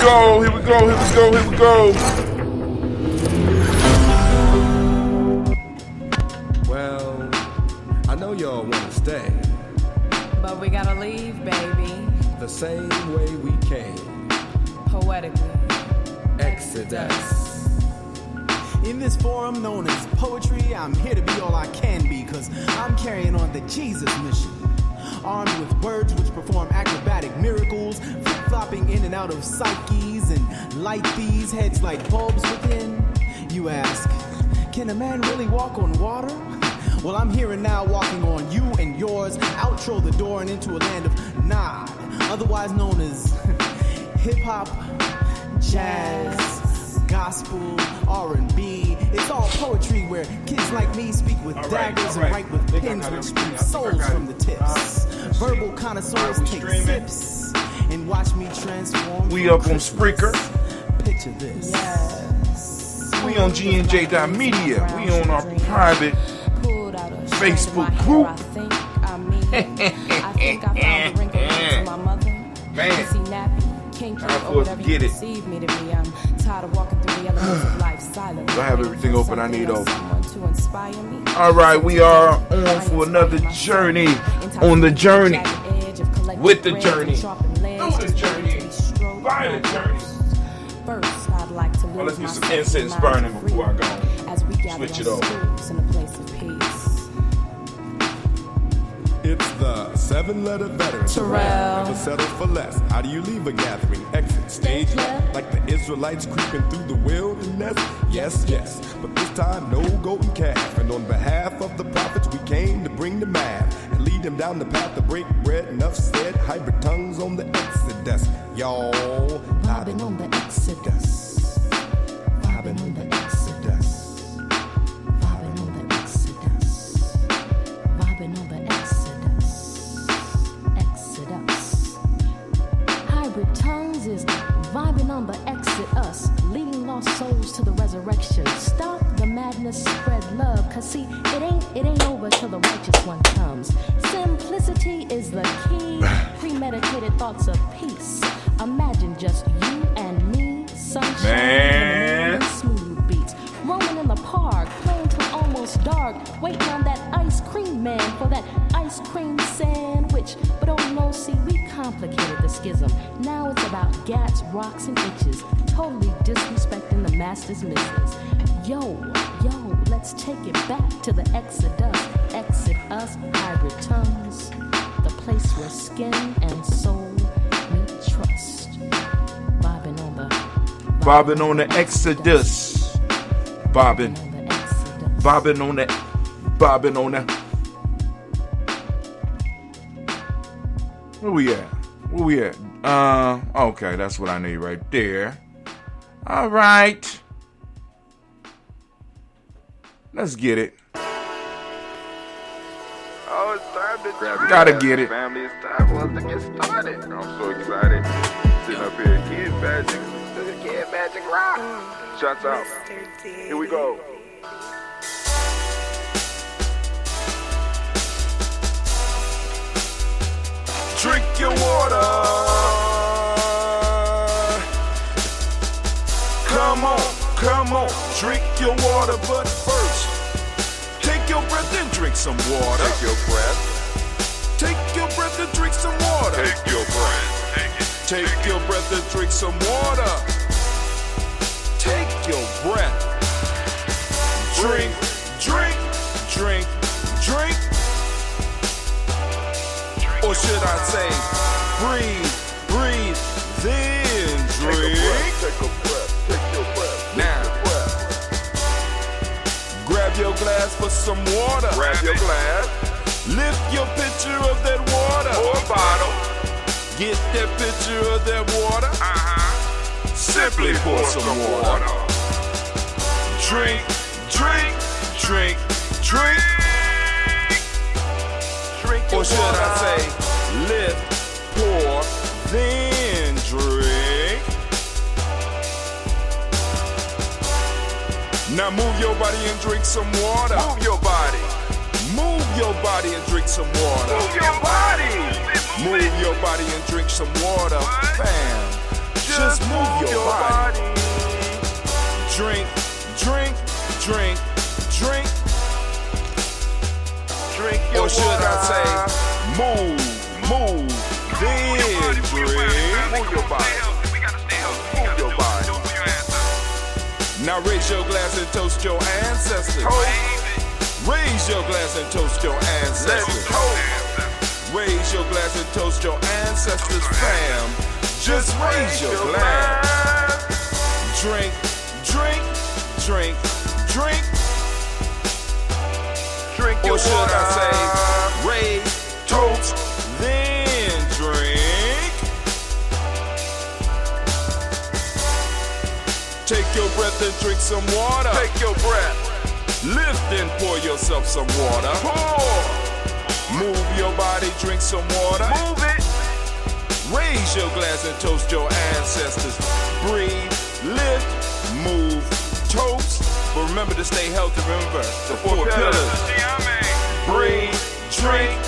go, here we go, here we go, here we go. Well, I know y'all want to stay. But we gotta leave, baby. The same way we came. Poetically. Exodus. In this forum known as poetry, I'm here to be all I can be, cause I'm carrying on the Jesus mission. Armed with words which perform acrobatic miracles, flip-flopping in and out of psyches and light these heads like bulbs within. You ask, can a man really walk on water? Well, I'm here and now walking on you and yours, outro the door and into a land of nod, otherwise known as hip-hop, jazz, gospel, R&B. It's all poetry where kids like me speak with daggers and write with pens which spew souls from the tips. Verbal connoisseurs take sips and watch me transform. We up on Spreaker. Picture this. Yes. We on GNJ.media. We on our private Facebook group. I think I found the wrinkle into my mother. Man, King I or whatever you get it. perceive me to be. I'm tired of walking through the elements of life silently. I have everything open I need open. Someone to inspire me. All right, we are on for another journey. On the journey. With the journey. Through the journey. By the journey. First, I'd like to Well, let's get some myself incense and burning mind before I go. as we gather Switch it on over. stools in a place of peace. It's the 7-letter veteran. Terrell. Never settle for less. How do you leave a gathering? Exit stage left. Like the Israelites creeping through the wilderness. Yes, yes. But this time, no golden calf. And on behalf of the prophets, we came to bring the math and lead them down the path to break bread. Enough said. Hybrid tongues on the Exodus. Y'all vibing on the Exodus. Vibing on the Exodus. Vibing on the Exodus. Vibing on the Exodus. Exodus. Hybrid tongues is vibing on the Exodus, leading lost souls to the resurrection. Stop the madness, spread love, cause see, it ain't over till the righteous one comes. Simplicity is the key. Premeditated thoughts of peace. Imagine just you and me, sunshine Man. and smooth beats, rolling in the park, playing till almost dark, waiting on that ice cream man for that ice cream sandwich. But oh no, see, we complicated the schism. Now it's about gats, rocks, and itches, totally disrespecting the master's misses. Yo, let's take it back to the Exodus. Exit us, hybrid tongues, the place where skin and soul meet trust. Vibing on the Bobbing on the Exodus. Bobbing. Bobbing on the. Bobbing on the. Where we at? Where we at? Okay, that's what I need right there. All right. Let's get it. Oh, it's time to Grab, gotta get it. Family, it's time for us to get started. I'm so excited. Sitting up here, Kid Magic Rock. Shots out. Here we go. Drink your water. Come on, drink your water. But first, take your breath and drink some water. Take your breath. Take your breath and drink some water. Take your breath. Take it. Take your breath and drink some water. Take your breath. Drink, drink, drink, drink. Or should I say, breathe, then drink. Take a breath. Take your breath. Now, grab your glass for some water. Grab your glass Lift your pitcher of that water. or bottle. Get that pitcher of that water. Simply pour some water. Drink, drink, drink, drink. Drink your Or should water. I say, lift, pour, then drink. Now move your body and drink some water. Move your body. Move your body and drink some water. Move your body. Move your body and drink some water. Bam. Just move your body. Drink, drink, drink, drink. Drink your Or should water. I say, move, then drink. Move your body. Move your body. Now raise your glass and toast your ancestors. Raise your glass and toast your Let's ancestors. toast. Raise your glass and toast your ancestors, fam. Just raise your glass. Drink, drink, drink, drink. Drink your Or should water. I say, raise, toast, then drink. Take your breath and drink some water. Take your breath. Lift and pour yourself some water. Pour. Move your body, drink some water. Move it. Raise your glass and toast your ancestors. Breathe, lift, move, toast. But remember to stay healthy. Remember the four pillars. Breathe, drink,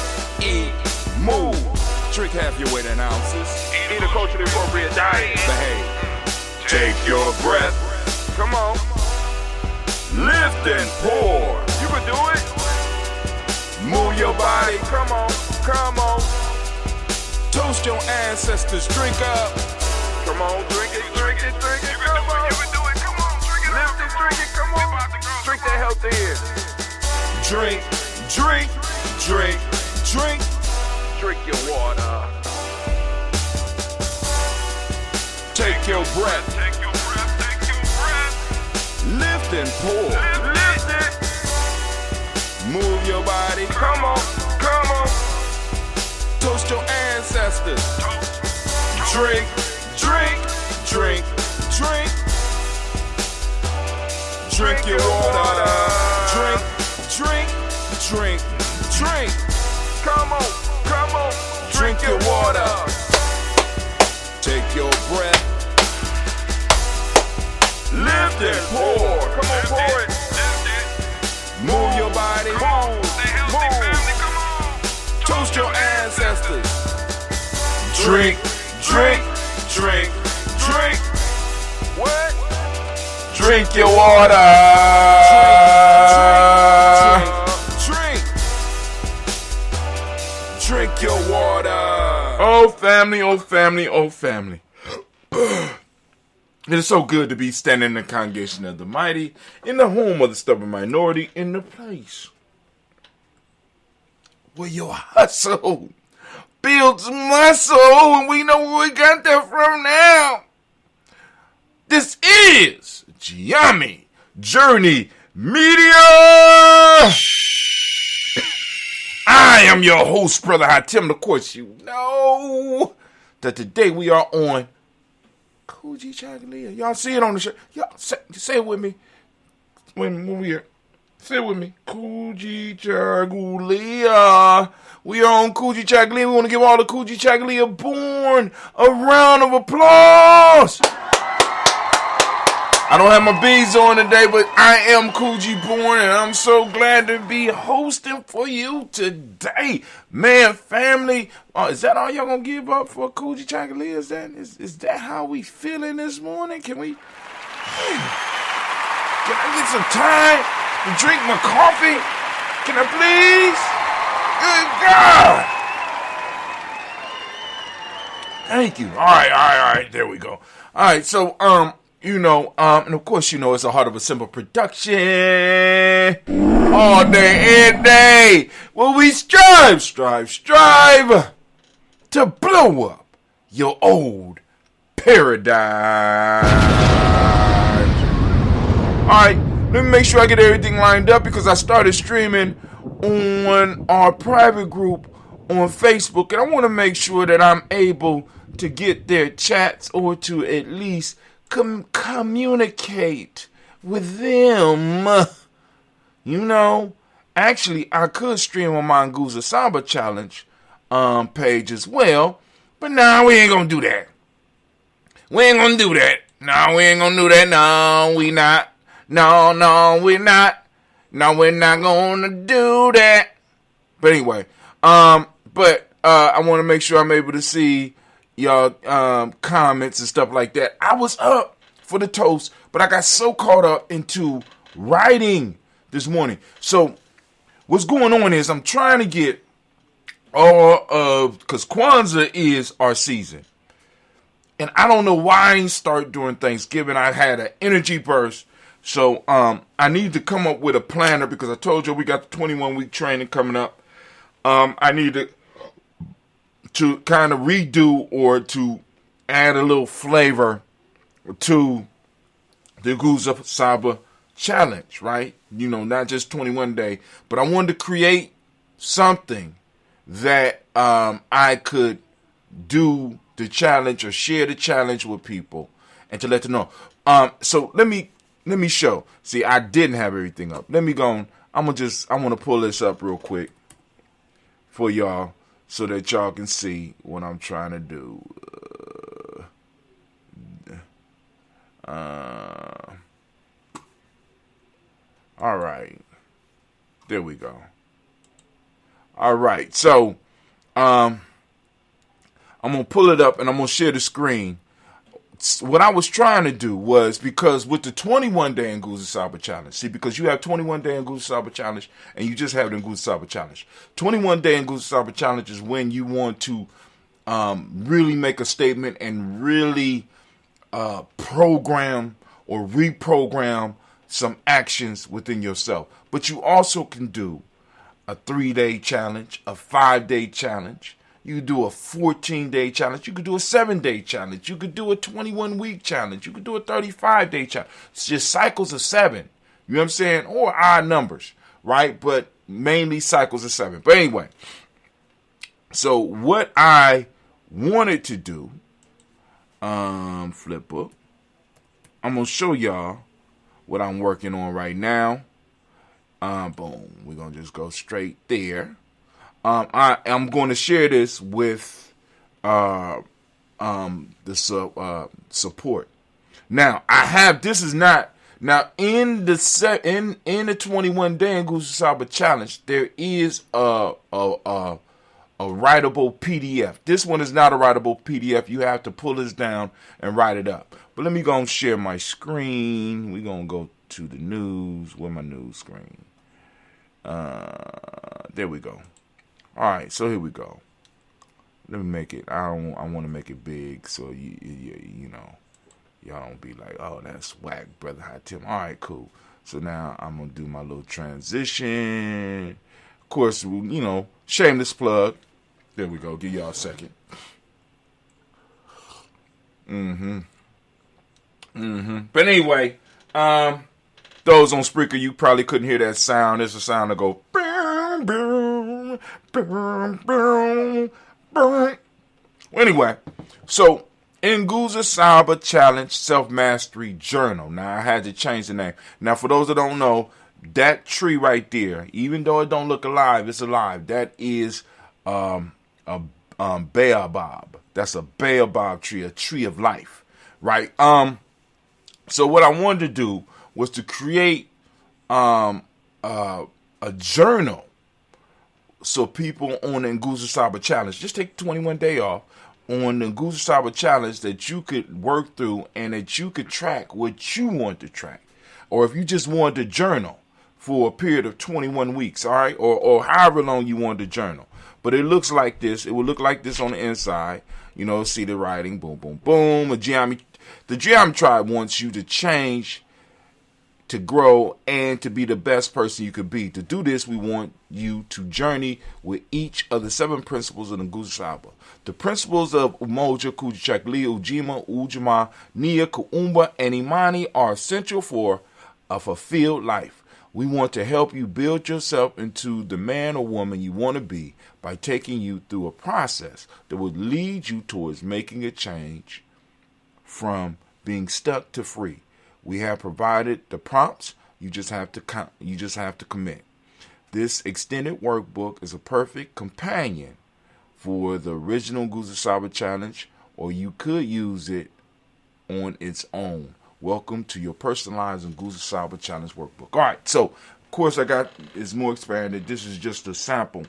eat, move. Drink half your weight in ounces. Eat a culturally appropriate diet. Behave. Take your breath. Come on. Lift and pour. You can do it. Move your body. Come on. Come on. Toast your ancestors. Drink up. Come on. Drink it. Drink it. Drink it. Come on. You can do it. Come on. Drink it. Lift it. Drink it. Come on. Drink that health in. Drink, drink, drink, drink. Drink your water. Take your breath. Take your breath. Take your breath. Lift and pour. Lift it. Move your body. Come on. Come on. Toast your ancestors. Drink, drink, drink, drink. Drink your water. Drink, drink, drink, drink. Come on. Come on. Drink your water. Take your breath. Lift and pour. Come on. Pour it. Move your body. Move. Toast your ancestors. Drink, drink, drink, drink. What? Drink your water. Drink. Drink your water. Oh family, oh family, oh family. It is so good to be standing in the congregation of the mighty, in the home of the stubborn minority, in the place where your hustle builds muscle, and we know where we got that from now. This is Gye-Nyame Journey Media. I am your host, Brother Hatim. Of course, you know that today we are on Kujichagulia. Y'all see it on the show. Y'all say it with me. When we here. Say it with me. Kujichagulia. We are on Kujichagulia. We want to give all the Kujichagulia born a round of applause. I don't have my beads on today, but I am Kuji born, and I'm so glad to be hosting for you today. Man, family, is that all y'all gonna give up for Kujichagulia? Is that how we feeling this morning? Can I get some time to drink my coffee? Can I please? Good God. Thank you. All right, there we go. All right, so, and of course, it's a Heart of a Simple production. All day, every day. Where we strive to blow up your old paradigm. Alright, let me make sure I get everything lined up because I started streaming on our private group on Facebook. And I want to make sure that I'm able to get their chats or to at least communicate with them. Actually, I could stream on my Nguza Samba Challenge page as well, but nah, we ain't gonna do that. We ain't gonna do that. No, we ain't gonna do that. No, we not. No, we're not. No, we're not gonna do that. But anyway, I want to make sure I'm able to see, y'all comments and stuff like that. I was up for the toast, but I got so caught up into writing this morning. So what's going on is I'm trying to get because Kwanzaa is our season. And I don't know why I ain't start during Thanksgiving. I had an energy burst. So I need to come up with a planner because I told you we got the 21-week training coming up. I need to kind of redo or to add a little flavor to the Guza Saba challenge, right? Not just 21 day, but I wanted to create something that I could do the challenge or share the challenge with people and to let them know. So let me show. See, I didn't have everything up. Let me go. I want to pull this up real quick for y'all so that y'all can see what I'm trying to do. All right. There we go. All right. So, I'm going to pull it up and I'm going to share the screen. What I was trying to do was, because with the 21 day Nguza Saba challenge, see, because you have 21 day Nguza Saba challenge and you just have the Nguza Saba challenge. 21 day Nguza Saba challenge is when you want to really make a statement and really program or reprogram some actions within yourself. But you also can do a 3-day challenge, a 5-day challenge. You could do a 14-day challenge. You could do a 7-day challenge. You could do a 21-week challenge. You could do a 35-day challenge. It's just cycles of 7. You know what I'm saying? Or odd numbers, right? But mainly cycles of 7. But anyway, so what I wanted to do, flip book, I'm going to show y'all what I'm working on right now. Boom. We're going to just go straight there. I'm going to share this with the support. Now, I have, this is not, now in the in the 21 day Nguza Saba challenge, there is a writable PDF. This one is not a writable PDF. You have to pull this down and write it up. But let me go and share my screen. We're going to go to the news. Where's my news screen? There we go. All right, so here we go. Let me make it. I want to make it big so you know, y'all don't be like, oh, that's whack, brother High Tim. All right, cool. So now I'm gonna do my little transition. Of course, shameless plug. There we go. Give y'all a second. But anyway, those on Spreaker, you probably couldn't hear that sound. There's a sound that go boom, boom, boom, boom, boom. Anyway, so in Nguza Saba Challenge Self-Mastery Journal. Now, I had to change the name. Now, for those that don't know, that tree right there, even though it don't look alive, it's alive. That is a baobab. That's a baobab tree, a tree of life, right? So what I wanted to do was to create a journal so people on the Nguza Saba Challenge, just take 21 day off on the Nguza Saba Challenge, that you could work through and that you could track what you want to track. Or if you just wanted to journal for a period of 21 weeks, all right, or however long you want to journal. But it looks like this. It will look like this on the inside. See the writing, boom, boom, boom. The Gye-Nyame tribe wants you to change, to grow, and to be the best person you could be. To do this, we want you to journey with each of the 7 principles of the Nguza Saba. The principles of Umoja, Kujichagulia, Ujima, Ujima, Nia, Kuumba, and Imani are essential for a fulfilled life. We want to help you build yourself into the man or woman you want to be by taking you through a process that will lead you towards making a change from being stuck to free. We have provided the prompts. You just have to commit. This extended workbook is a perfect companion for the original Nguza Saba Challenge, or you could use it on its own. Welcome to your personalized Nguza Saba Challenge workbook. All right, so of course it's more expanded. This is just a sample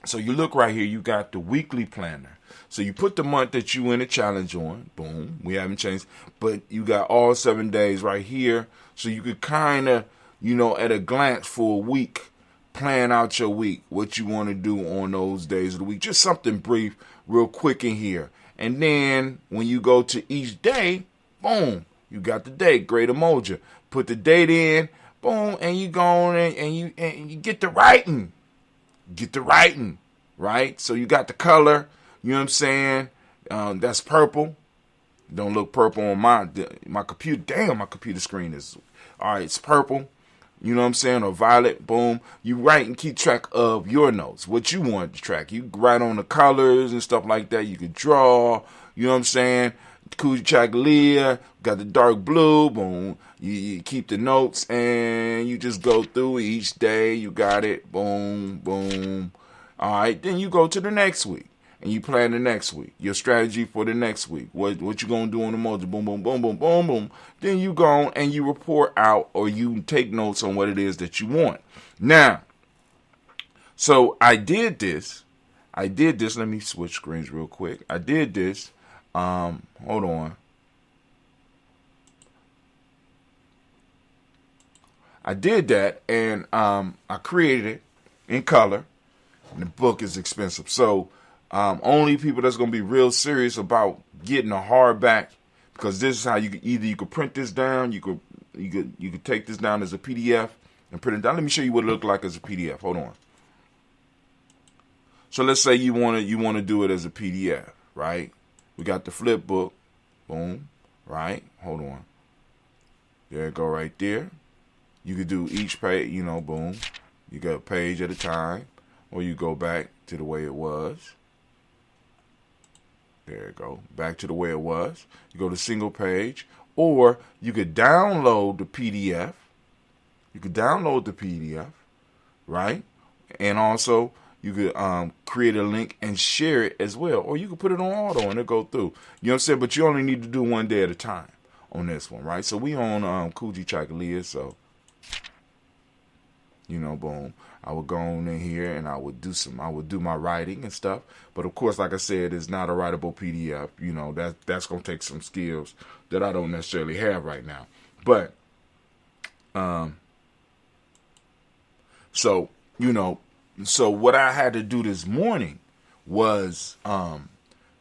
So you look right here, you got the weekly planner. So you put the month that you in a challenge on, boom, we haven't changed, but you got all 7 days right here. So you could kind of, at a glance for a week, plan out your week, what you want to do on those days of the week. Just something brief, real quick in here. And then when you go to each day, boom, you got the date, great emoji. Put the date in, boom, and you go on and you get the writing. Get the writing, right? So you got the color, you know what I'm saying? That's purple. Don't look purple on my computer. Damn, my computer screen is, all right, it's purple. You know what I'm saying? Or violet, boom. You write and keep track of your notes, what you want to track. You write on the colors and stuff like that. You could draw, you know what I'm saying? Kujichagulia, got the dark blue, boom. You keep the notes and you just go through each day. You got it, boom, boom. All right, then you go to the next week and you plan the next week. Your strategy for the next week. What you gonna do on the emoji? Boom, boom, boom, boom, boom, boom. Then you go and you report out or you take notes on what it is that you want. Now, so I did this. Let me switch screens real quick. I did this. Hold on. I did that and I created it in color. And the book is expensive. So only people that's going to be real serious about getting a hardback, because this is how you could print this down, you could take this down as a PDF and print it down. Let me show you what it looked like as a PDF. Hold on. So let's say you want to do it as a PDF, right? We got the flip book, boom, right? Hold on. There it go right there. You could do each page, boom. You go a page at a time, or you go back to the way it was. There it go, back to the way it was. You go to single page, or you could download the PDF. Right? And also, you could create a link and share it as well. Or you could put it on auto and it'll go through. You know what I'm saying? But you only need to do one day at a time on this one, right? So we on Kujichagulia, so boom. I would go on in here and I would do my writing and stuff. But of course, like I said, it's not a writable PDF. That's gonna take some skills that I don't necessarily have right now. But so what I had to do this morning was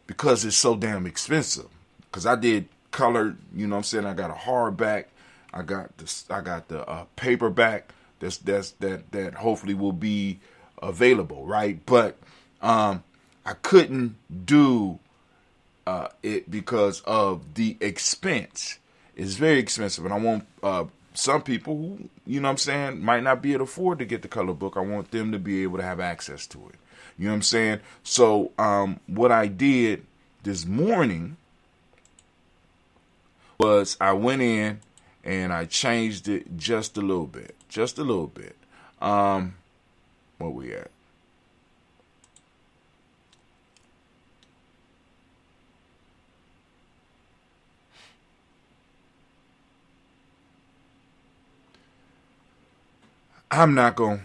because it's so damn expensive. Because I did color, you know what I'm saying? I got a hardback, I got the paperback. That hopefully will be available, right? But I couldn't do it because of the expense. It's very expensive, and I want some people who, you know what I'm saying, might not be able to afford to get the color book. I want them to be able to have access to it. You know what I'm saying? So what I did this morning was I went in and I changed it just a little bit. Where we at? I'm not gonna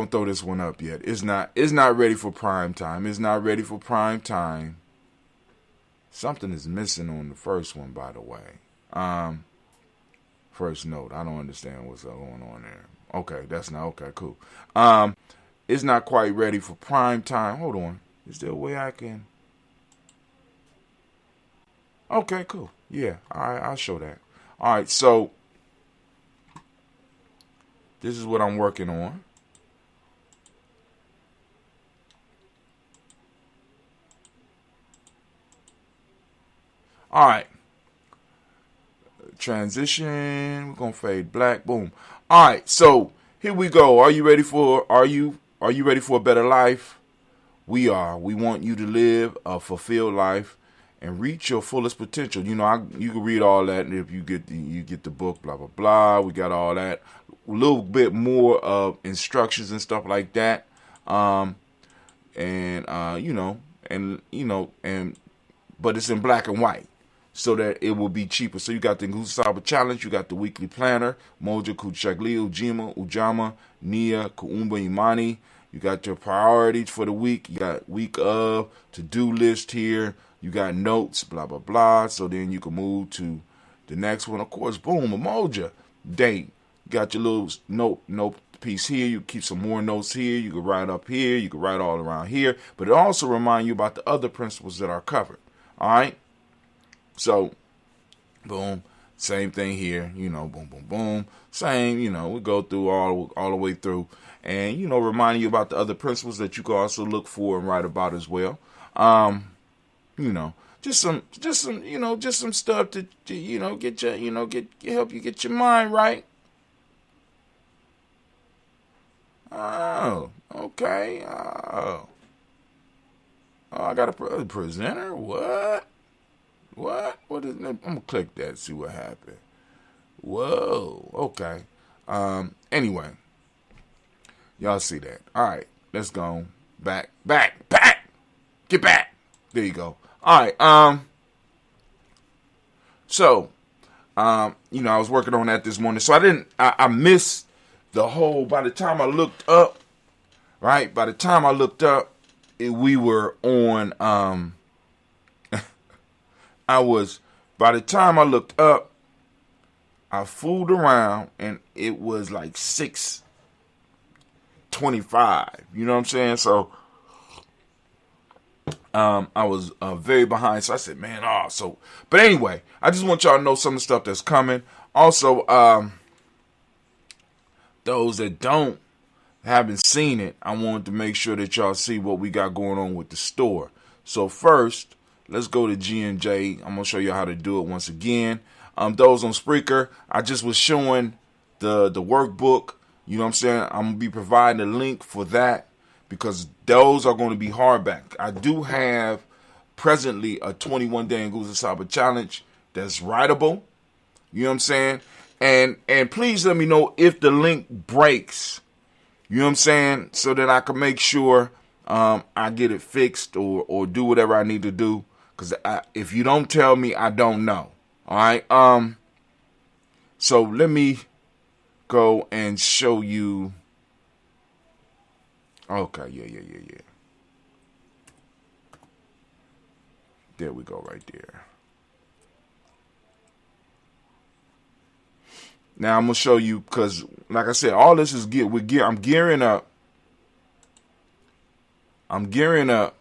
throw this one up yet. It's not ready for prime time. Something is missing on the first one, by the way. First note, I don't understand what's going on there. Okay, that's not okay. Cool. It's not quite ready for prime time. Hold on. Is there a way I can? Okay, cool. Yeah, I'll show that. All right, so this is what I'm working on. All right. Transition. We're gonna fade black. Boom. All right. So here we go. Are you ready for a better life? We are. We want you to live a fulfilled life and reach your fullest potential. You can read all that if you get the book. Blah blah blah. We got all that. A little bit more of instructions and stuff like that. But it's in black and white, so that it will be cheaper. So you got the Kwanzaa Challenge, you got the weekly planner, Moja, Kujichagulia, Ujima, Ujama, Nia, Kuumba, Imani. You got your priorities for the week. You got week of, to-do list here. You got notes, blah, blah, blah. So then you can move to the next one. Of course, boom, emoji, date. You got your little note piece here. You keep some more notes here. You can write up here. You can write all around here. But it also reminds you about the other principles that are covered. All right? So, boom. Same thing here. Boom, boom, boom. Same, we go through all the way through. And, reminding you about the other principles that you can also look for and write about as well. Just some stuff to, get your, help you get your mind right. Oh, okay. Oh, I got a presenter. What? What is that? I'm gonna click that. See what happened. Whoa. Okay. Anyway, y'all see that? All right. Let's go back. Get back. There you go. All right. So, I was working on that this morning, so I missed the whole. By the time I looked up, right? By the time I looked up, we were on. By the time I looked up, I fooled around and it was like 6:25. You know what I'm saying? So, I was very behind. So I said, man, but anyway, I just want y'all to know some of the stuff that's coming. Also, those that haven't seen it, I wanted to make sure that y'all see what we got going on with the store. So first, let's go to G&J. I'm going to show you how to do it once again. Those on Spreaker, I just was showing the workbook. You know what I'm saying? I'm going to be providing a link for that because those are going to be hardback. I do have presently a 21-day Nguza Saba challenge that's writable. You know what I'm saying? And please let me know if the link breaks. You know what I'm saying? So that I can make sure I get it fixed or do whatever I need to do. Because if you don't tell me, I don't know. All right? So let me go and show you. Okay, yeah. There we go right there. Now I'm going to show you because, like I said, all this is gear. I'm gearing up. I'm gearing up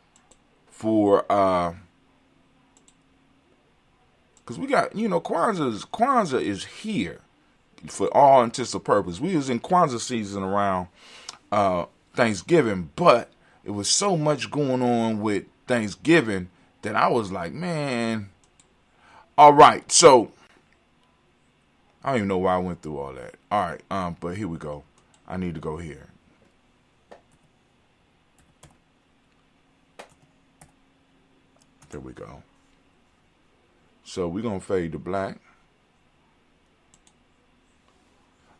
for, because we got, Kwanzaa is here for all intents and purposes. We was in Kwanzaa season around Thanksgiving, but it was so much going on with Thanksgiving that I was like, man. All right, so I don't even know why I went through all that. All right, but here we go. I need to go here. There we go. So we're going to fade to black.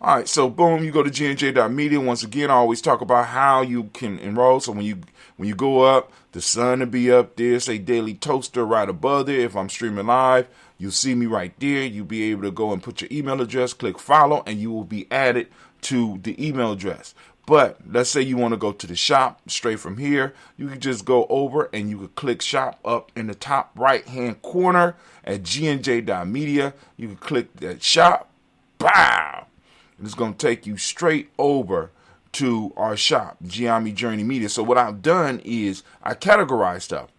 All right, so boom, you go to gnj.media. Once again, I always talk about how you can enroll. So when you go up, the sun will be up there. Say Daily Toaster right above there. If I'm streaming live, you'll see me right there. You'll be able to go and put your email address, click follow, and you will be added to the email address. But let's say you want to go to the shop straight from here. You can just go over and you can click shop up in the top right-hand corner at gnj.media. You can click that shop. Bow! And it's going to take you straight over to our shop, Gye-Nyame Journey Media. So what I've done is I categorize stuff.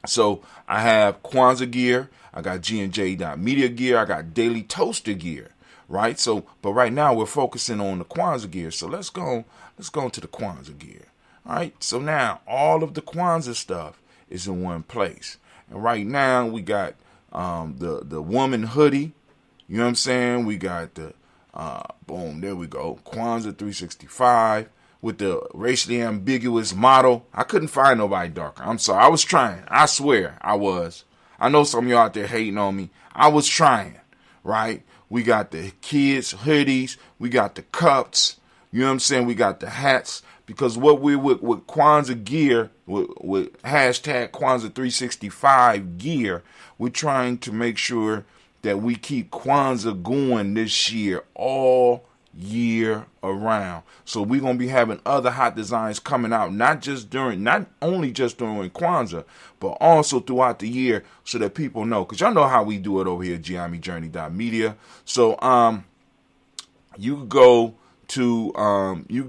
So I have Kwanzaa Gear. I got gnj.media gear. I got Daily Toaster gear. Right? So, but right now we're focusing on the Kwanzaa Gear. So let's go into the Kwanzaa Gear. All right. So now all of the Kwanzaa stuff is in one place. And right now we got the woman hoodie. You know what I'm saying? We got the boom. There we go. Kwanzaa 365 with the racially ambiguous model. I couldn't find nobody darker. I'm sorry. I was trying. I swear I was. I know some of y'all out there hating on me. I was trying. Right? We got the kids' hoodies. We got the cups. You know what I'm saying? We got the hats. Because what we're with Kwanzaa Gear, with hashtag Kwanzaa 365 gear, we're trying to make sure that we keep Kwanzaa going this year all year around. So we're gonna be having other hot designs coming out, not only just during Kwanzaa, but also throughout the year, so that people know. Cause y'all know how we do it over here at Gye-Nyame So you could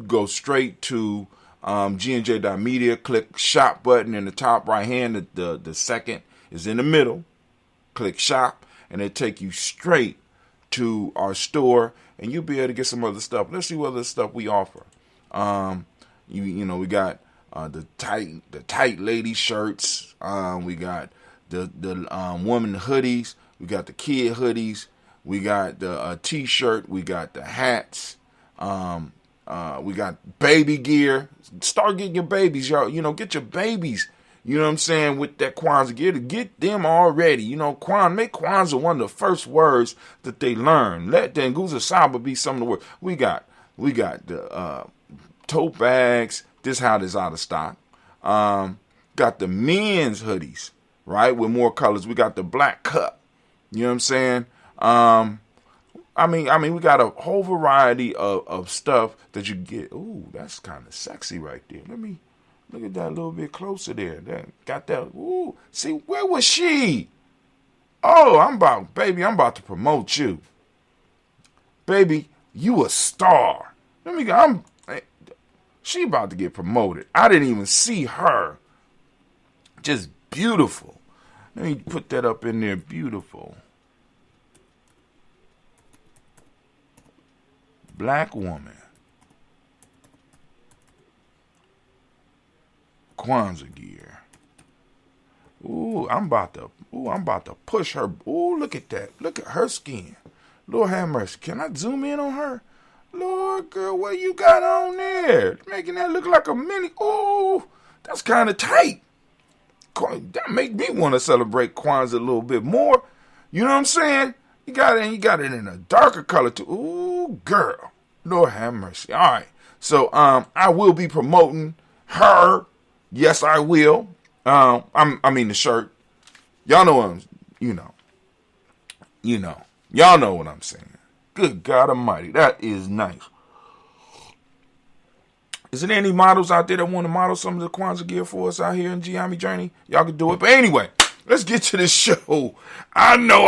go straight to G&J.media, click shop button in the top right hand. The second is in the middle. Click shop, and it'll take you straight to our store, and you'll be able to get some other stuff. Let's see what other stuff we offer. We got the tight lady shirts. We got the woman hoodies. We got the kid hoodies. We got the t-shirt. We got the hats. We got baby gear. Start getting your babies, y'all. Get your babies. You know what I'm saying? With that Kwanzaa gear, to get them already. Make Kwanzaa one of the first words that they learn. Let the Nguza Saba be some of the words. We got the tote bags. This how this out of stock. Got the men's hoodies, right? With more colors. We got the black cup. You know what I'm saying? We got a whole variety of stuff that you get. Ooh, that's kind of sexy right there. Let me look at that a little bit closer there. Got that. Ooh, see, where was she? Oh, I'm about to promote you. Baby, you a star. She about to get promoted. I didn't even see her. Just beautiful. Let me put that up in there. Beautiful. Black woman. Kwanzaa Gear. Ooh, I'm about to push her. Ooh, look at that. Look at her skin. Lord have mercy. Can I zoom in on her? Lord, girl, what you got on there? Making that look like a mini. Ooh, that's kind of tight. That make me want to celebrate Kwanzaa a little bit more. You know what I'm saying? You got it in a darker color too. Ooh, girl. Lord have mercy. All right. So I will be promoting her. Yes, I will. The shirt. Y'all know Y'all know what I'm saying. Good God Almighty. That is nice. Is there any models out there that want to model some of the Kwanzaa gear for us out here in Gye-Nyame Journey? Y'all can do it. But anyway, let's get to this show. I know.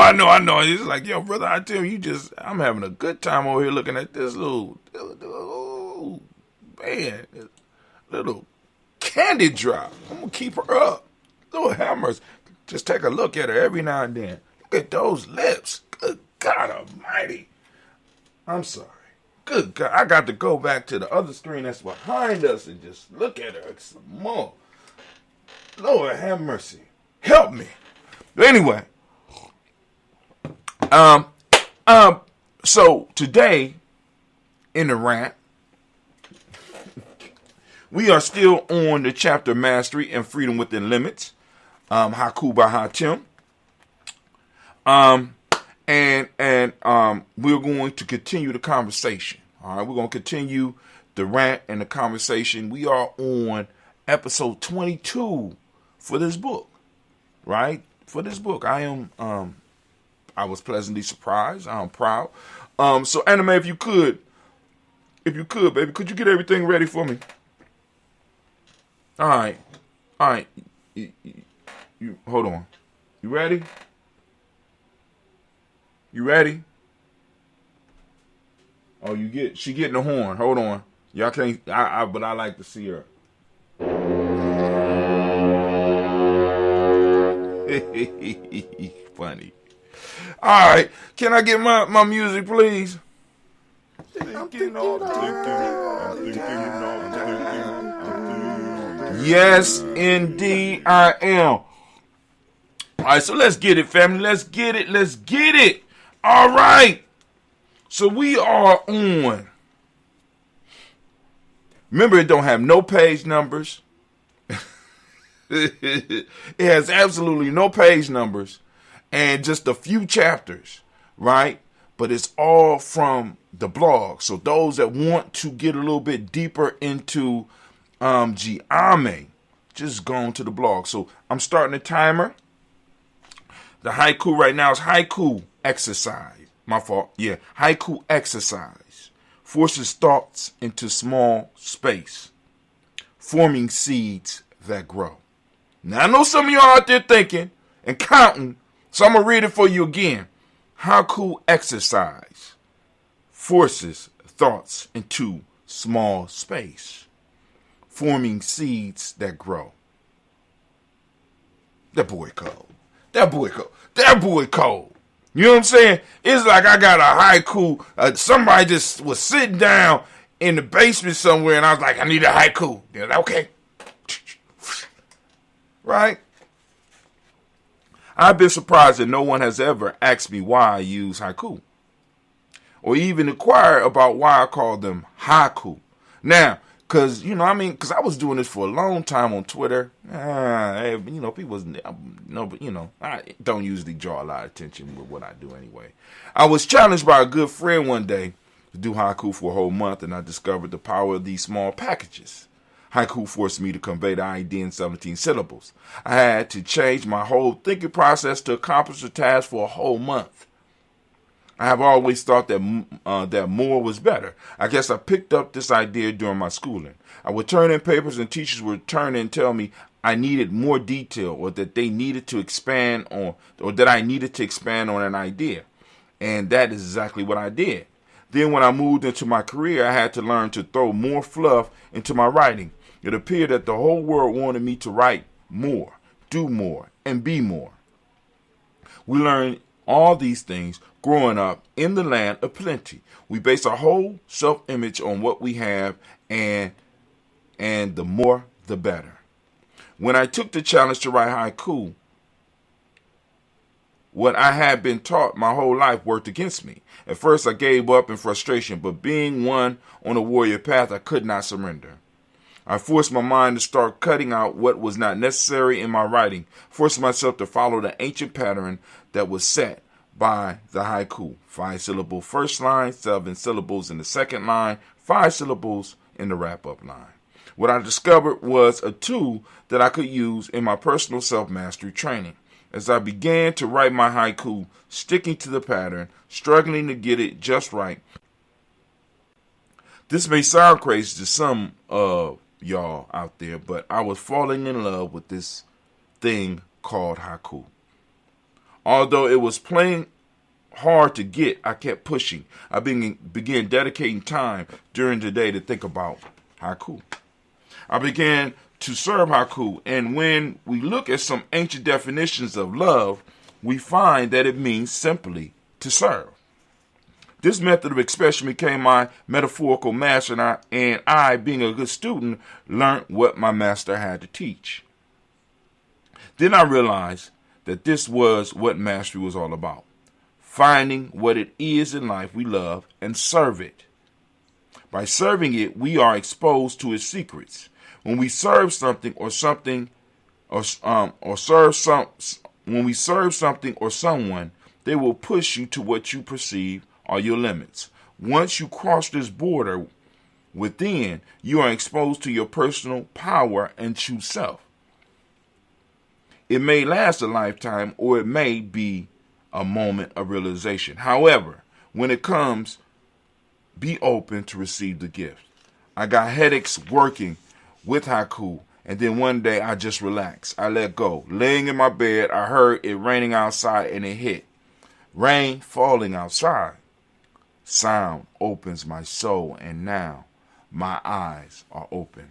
It's like, yo, brother, I tell you, I'm having a good time over here looking at this little candy drop. I'm going to keep her up. Lord have mercy. Just take a look at her every now and then. Look at those lips. Good God Almighty. I'm sorry. Good God. I got to go back to the other screen that's behind us and just look at her some more. Lord have mercy. Help me. But anyway. So today in the rant, we are still on the chapter Mastery and Freedom Within Limits. Haku by Hatim. And we're going to continue the conversation. All right, we're going to continue the rant and the conversation. We are on episode 22 for this book, right? For this book, I was pleasantly surprised. I'm proud. So Anime, if you could, baby, could you get everything ready for me? All right. You hold on. You ready? You ready? Oh, she getting the horn. Hold on. Y'all can't, but I like to see her. Funny. All right. Can I get my music, please? Yes, indeed, I am. All right, so let's get it, family. Let's get it. All right. So we are on. Remember, it don't have no page numbers. It has absolutely no page numbers and just a few chapters, right? But it's all from the blog. So those that want to get a little bit deeper into Gye-Nyame, just go on to the blog. So I'm starting a timer. The haiku right now is haiku exercise. My fault. Yeah, haiku exercise forces thoughts into small space, forming seeds that grow. Now, I know some of y'all out there thinking and counting, so I'm going to read it for you again. Haiku exercise forces thoughts into small space, forming seeds that grow. That boy cold. That boy cold. That boy cold. You know what I'm saying? It's like I got a haiku. Somebody just was sitting down in the basement somewhere, and I was like, I need a haiku. They're like, okay. Right? I've been surprised that no one has ever asked me why I use haiku, or even inquire about why I call them haiku. Now, because I was doing this for a long time on Twitter. People, I don't usually draw a lot of attention with what I do anyway. I was challenged by a good friend one day to do haiku for a whole month, and I discovered the power of these small packages. Haiku forced me to convey the idea in 17 syllables. I had to change my whole thinking process to accomplish the task for a whole month. I have always thought that more was better. I guess I picked up this idea during my schooling. I would turn in papers and teachers would turn in and tell me I needed more detail, or that they needed to expand on, or that I needed to expand on an idea. And that is exactly what I did. Then when I moved into my career, I had to learn to throw more fluff into my writing. It appeared that the whole world wanted me to write more, do more, and be more. We learned all these things growing up in the land of plenty. We base our whole self-image on what we have, and the more, the better. When I took the challenge to write haiku, what I had been taught my whole life worked against me. At first I gave up in frustration, but being one on a warrior path, I could not surrender. I forced my mind to start cutting out what was not necessary in my writing, forcing myself to follow the ancient pattern that was set by the haiku. 5-syllable first line, 7 syllables in the second line, 5 syllables in the wrap-up line. What I discovered was a tool that I could use in my personal self-mastery training. As I began to write my haiku, sticking to the pattern, struggling to get it just right. This may sound crazy to some of y'all out there, but I was falling in love with this thing called haiku. Although it was plain hard to get, I kept pushing. I began dedicating time during the day to think about haiku. I began to serve haiku, and when we look at some ancient definitions of love, we find that it means simply to serve. This method of expression became my metaphorical master, and I, being a good student, learned what my master had to teach. Then I realized that this was what mastery was all about. Finding what it is in life we love and serve it. By serving it, we are exposed to its secrets. When we serve something or someone, they will push you to what you perceive are your limits. Once you cross this border within, you are exposed to your personal power and true self. It may last a lifetime, or it may be a moment of realization. However, when it comes, be open to receive the gift. I got headaches working with haiku, and then one day I just relaxed. I let go. Laying in my bed, I heard it raining outside, and it hit. Rain falling outside. Sound opens my soul, and now my eyes are open.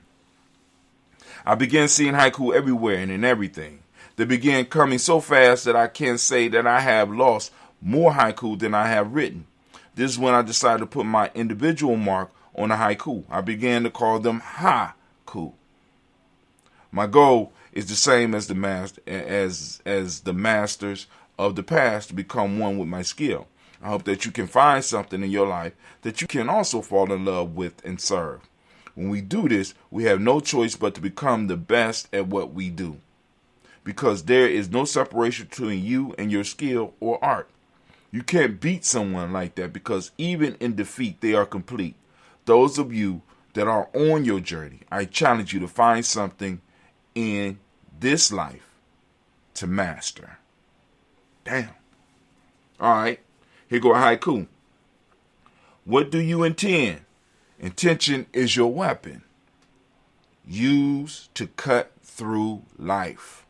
I began seeing haiku everywhere and in everything. They began coming so fast that I can say that I have lost more haiku than I have written. This is when I decided to put my individual mark on a haiku. I began to call them haiku. My goal is the same as the masters of the past, to become one with my skill. I hope that you can find something in your life that you can also fall in love with and serve. When we do this, we have no choice but to become the best at what we do, because there is no separation between you and your skill or art. You can't beat someone like that, because even in defeat, they are complete. Those of you that are on your journey, I challenge you to find something in this life to master. Damn. All right, here go a haiku. What do you intend Intention is your weapon. Used to cut through life.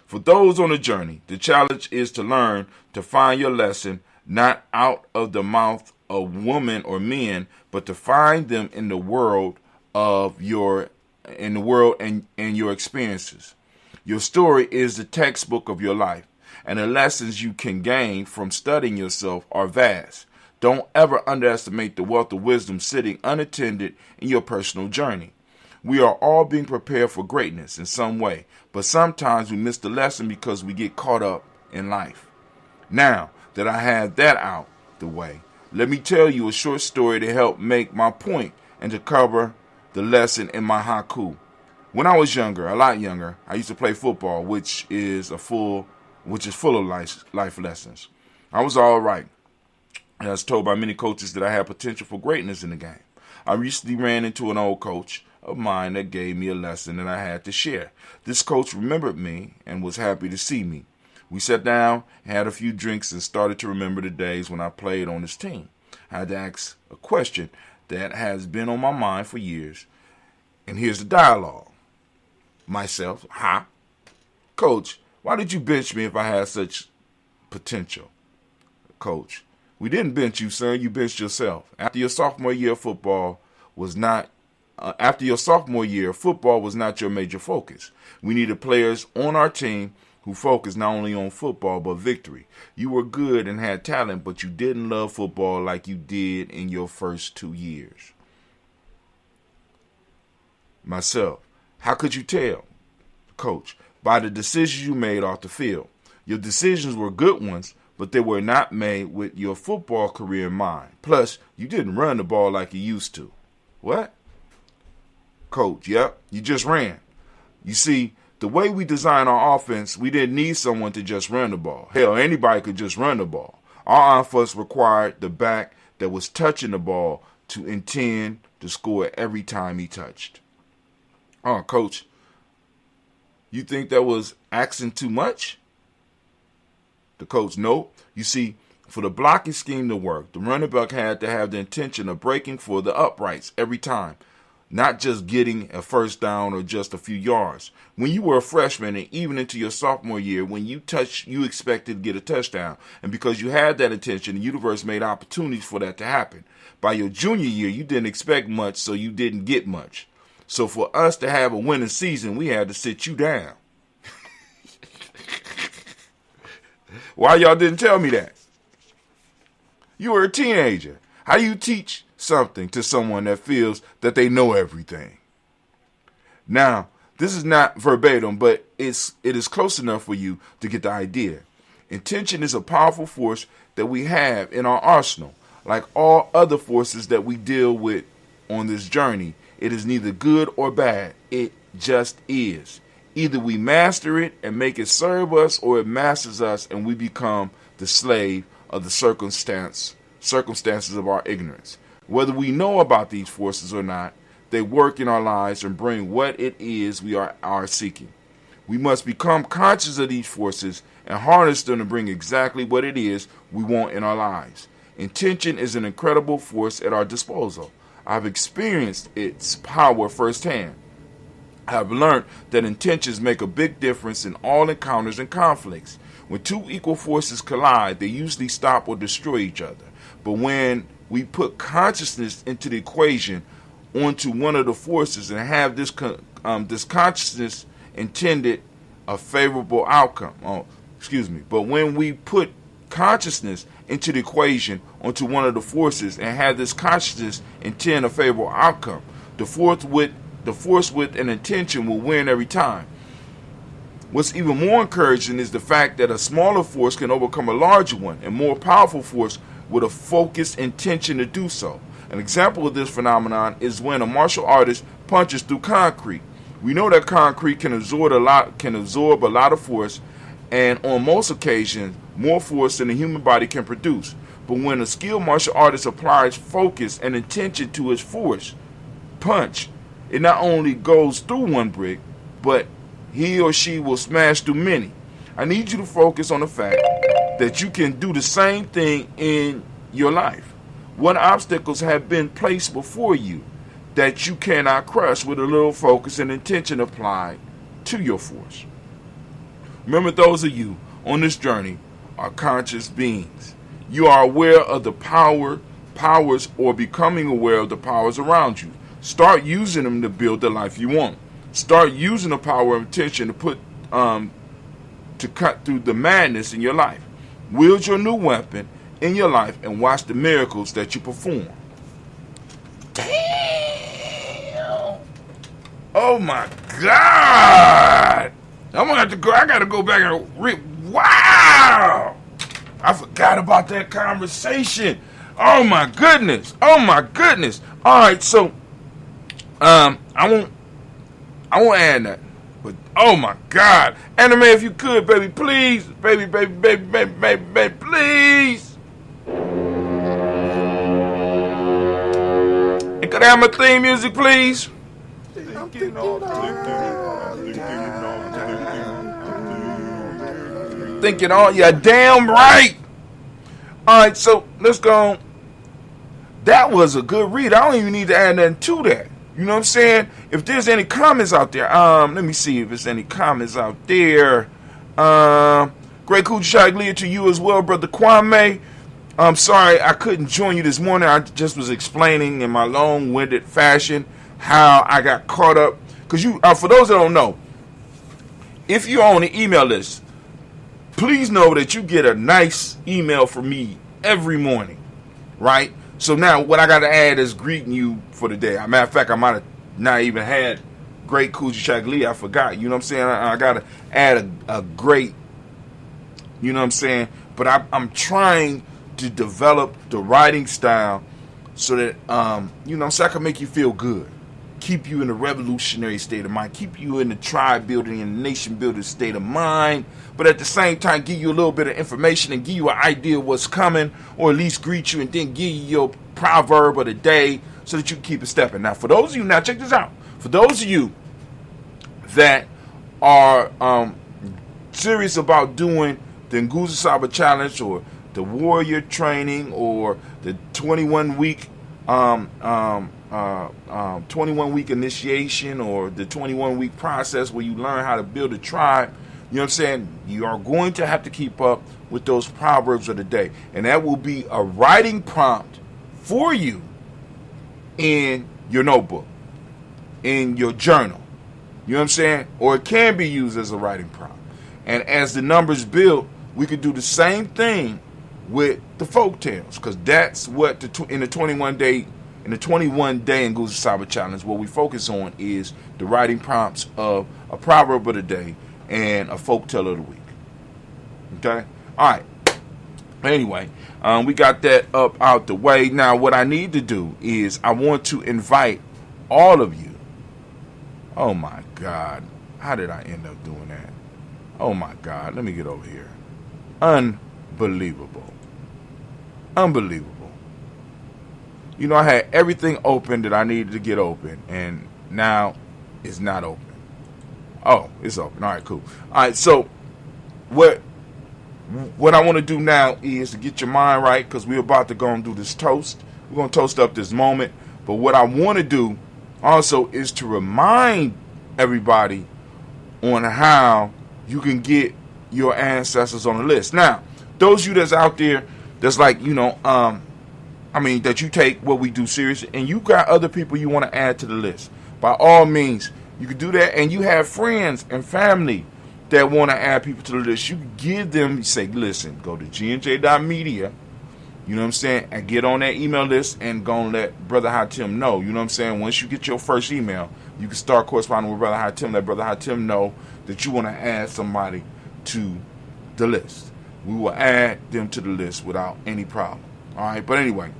For those on a journey, the challenge is to learn to find your lesson not out of the mouth of women or men, but to find them in the world and your experiences. Your story is the textbook of your life, and the lessons you can gain from studying yourself are vast. Don't ever underestimate the wealth of wisdom sitting unattended in your personal journey. We are all being prepared for greatness in some way, but sometimes we miss the lesson because we get caught up in life. Now that I have that out the way, let me tell you a short story to help make my point and to cover the lesson in my haiku. When I was younger, a lot younger, I used to play football, which is full of life lessons. I was all right. I was told by many coaches that I had potential for greatness in the game. I recently ran into an old coach of mine that gave me a lesson that I had to share. This coach remembered me and was happy to see me. We sat down, had a few drinks, and started to remember the days when I played on his team. I had to ask a question that has been on my mind for years. And here's the dialogue. Myself, Coach, why did you bench me if I had such potential? Coach, we didn't bench you, son. You benched yourself. After your sophomore year, football was not your major focus. We needed players on our team who focused not only on football but victory. You were good and had talent, but you didn't love football like you did in your first 2 years. Myself, how could you tell? Coach, by the decisions you made off the field. Your decisions were good ones, but they were not made with your football career in mind. Plus, you didn't run the ball like you used to. What? Coach, yep, you just ran. You see, the way we design our offense, we didn't need someone to just run the ball. Hell, anybody could just run the ball. Our offense required the back that was touching the ball to intend to score every time he touched. Oh, Coach, you think that was asking too much? The coach, no. You see, for the blocking scheme to work, the running back had to have the intention of breaking for the uprights every time, not just getting a first down or just a few yards. When you were a freshman and even into your sophomore year, when you touched, you expected to get a touchdown. And because you had that intention, the universe made opportunities for that to happen. By your junior year, you didn't expect much, so you didn't get much. So for us to have a winning season, we had to sit you down. Why y'all didn't tell me that? You were a teenager. How do you teach something to someone that feels that they know everything? Now, this is not verbatim, but it is close enough for you to get the idea. Intention is a powerful force that we have in our arsenal. Like all other forces that we deal with on this journey, it is neither good or bad. It just is. Either we master it and make it serve us, or it masters us and we become the slave of the circumstances of our ignorance. Whether we know about these forces or not, they work in our lives and bring what it is we are seeking. We must become conscious of these forces and harness them to bring exactly what it is we want in our lives. Intention is an incredible force at our disposal. I've experienced its power firsthand. I have learned that intentions make a big difference in all encounters and conflicts. When two equal forces collide, they usually stop or destroy each other. But when we put consciousness into the equation onto one of the forces and have this consciousness intended a favorable outcome. But when we put consciousness into the equation onto one of the forces and have this consciousness intend a favorable outcome, the force with an intention will win every time. What's even more encouraging is the fact that a smaller force can overcome a larger one, and more powerful force with a focused intention to do so. An example of this phenomenon is when a martial artist punches through concrete. We know that concrete can absorb a lot of force, and on most occasions, more force than the human body can produce. But when a skilled martial artist applies focus and intention to his force punch, it not only goes through one brick, but he or she will smash through many. I need you to focus on the fact that you can do the same thing in your life. What obstacles have been placed before you that you cannot crush with a little focus and intention applied to your force? Remember, those of you on this journey are conscious beings. You are aware of the powers, or becoming aware of the powers around you. Start using them to build the life you want. Start using the power of intention to cut through the madness in your life. Wield your new weapon in your life and watch the miracles that you perform. Damn! Oh my God! I'm gonna have to go. I gotta go back and wow! I forgot about that conversation. Oh my goodness! Oh my goodness! All right, so I won't add that. But oh my God, Anime, if you could, baby, please, baby, please. And could I have my theme music, please? Thinking all, yeah, damn right. All right, so let's go on. That was a good read. I don't even need to add nothing to that. You know what I'm saying? If there's any comments out there, let me see if there's any comments out there. Great Kujichagulia to you as well, Brother Kwame. I'm sorry I couldn't join you this morning. I just was explaining in my long-winded fashion how I got caught up. Because you, for those that don't know, if you're on the email list, please know that you get a nice email from me every morning, right? So now what I got to add is greeting you for the day. As a matter of fact, I might have not even had great Kujichagulia. I forgot. You know what I'm saying? I got to add a great, you know what I'm saying? But I'm trying to develop the writing style so that, you know, so I can make you feel good. Keep you in a revolutionary state of mind. Keep you in the tribe building and nation building state of mind. But at the same time, give you a little bit of information and give you an idea of what's coming, or at least greet you and then give you your proverb of the day so that you can keep it stepping. Now, for those of you, now check this out. For those of you that are serious about doing the Nguza Saba Challenge or the warrior training or the 21-week 21-week initiation or the 21-week process where you learn how to build a tribe, you know what I'm saying? You are going to have to keep up with those proverbs of the day. And that will be a writing prompt for you in your notebook, in your journal. You know what I'm saying? Or it can be used as a writing prompt. And as the numbers build, we could do the same thing with the folk tales, because that's what in the 21-day Nguza Saba Challenge, what we focus on is the writing prompts of a proverb of the day and a folk tale of the week. Okay? All right. Anyway, we got that up out the way. Now, what I need to do is I want to invite all of you. Oh, my God. How did I end up doing that? Oh, my God. Let me get over here. Unbelievable. Unbelievable. You know, I had everything open that I needed to get open, and now it's not open. Oh, it's open. All right, cool. All right, so what I want to do now is to get your mind right, because we're about to go and do this toast. We're going to toast up this moment. But what I want to do also is to remind everybody on how you can get your ancestors on the list. Now, those of you that's out there that's like, you know, that you take what we do seriously, and you got other people you want to add to the list, by all means, you can do that. And you have friends and family that want to add people to the list. You give them, you say, listen, go to gnj.media, you know what I'm saying, and get on that email list and go and let Brother Hatim know. You know what I'm saying? Once you get your first email, you can start corresponding with Brother Hatim. Let Brother Hatim know that you want to add somebody to the list. We will add them to the list without any problem. All right, but anyway,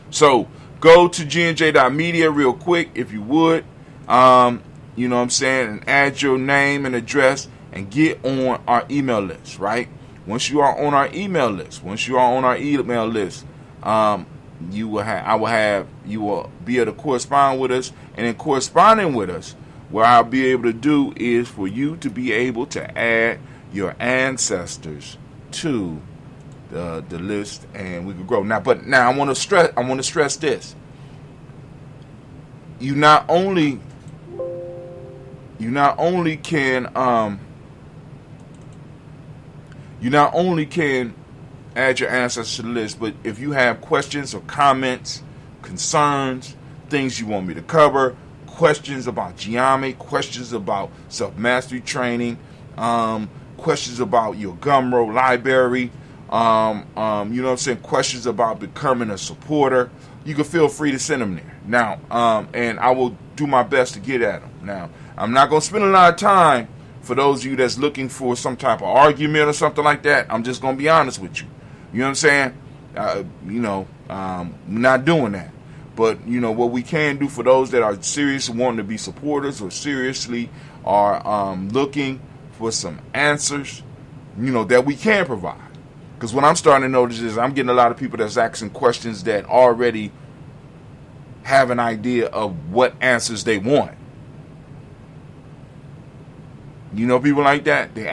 so go to gnj.media real quick if you would. You know what I'm saying, and add your name and address and get on our email list, right? Once you are on our email list, you will be able to correspond with us, and in corresponding with us, what I'll be able to do is for you to be able to add your ancestors to the list, and we could grow. Now I want to stress this. You not only can add your ancestors to the list, but if you have questions or comments, concerns, things you want me to cover, questions about Gye-Nyame, questions about self-mastery training, questions about your Gumroad library, you know what I'm saying, questions about becoming a supporter, you can feel free to send them there. Now, and I will do my best to get at them. Now, I'm not going to spend a lot of time for those of you that's looking for some type of argument or something like that. I'm just going to be honest with you. You know what I'm saying? We're not doing that. But, what we can do for those that are serious wanting to be supporters or seriously are looking for some answers, that we can provide. Because what I'm starting to notice is I'm getting a lot of people that's asking questions that already have an idea of what answers they want. People like that? They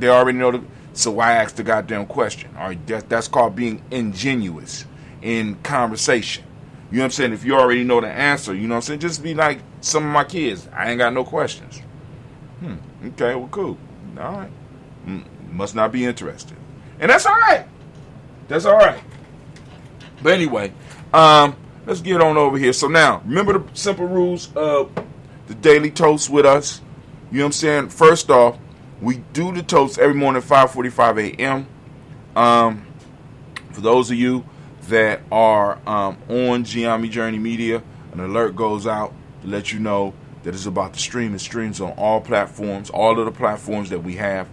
already know. So why ask the goddamn question? All right, that's called being ingenuous in conversation. You know what I'm saying? If you already know the answer, you know what I'm saying? Just be like some of my kids. I ain't got no questions. Okay, well, cool. All right. Must not be interested. And that's all right. That's all right. But anyway, let's get on over here. So now, remember the simple rules of the daily toast with us. You know what I'm saying? First off, we do the toast every morning at 5:45 a.m. For those of you that are on Gye-Nyame Journey Media, an alert goes out to let you know that it's about to stream. It streams on all platforms, all of the platforms that we have.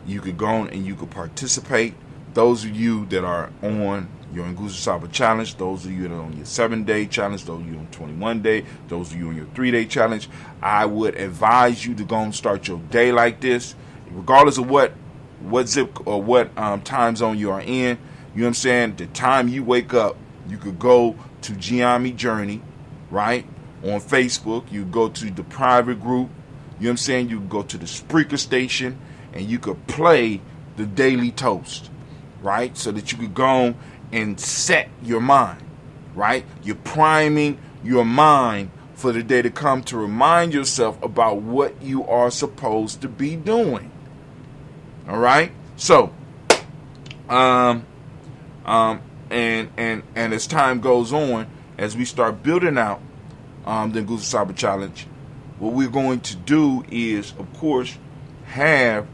You could go on and you could participate. Those of you that are on your Kwanzaa challenge, those of you that are on your 7-day challenge, those of you on 21-day, those of you on your 3-day challenge, I would advise you to go and start your day like this, regardless of what zip or what time zone you are in. You know what I'm saying? The time you wake up, you could go to Gye-Nyame Journey, right? On Facebook, you go to the private group. You know what I'm saying? You go to the Spreaker station, and you could play the daily toast, right? So that you could go and set your mind, right? You're priming your mind for the day to come to remind yourself about what you are supposed to be doing. All right? So, and as time goes on, as we start building out the Kwanzaa challenge, what we're going to do is, of course, have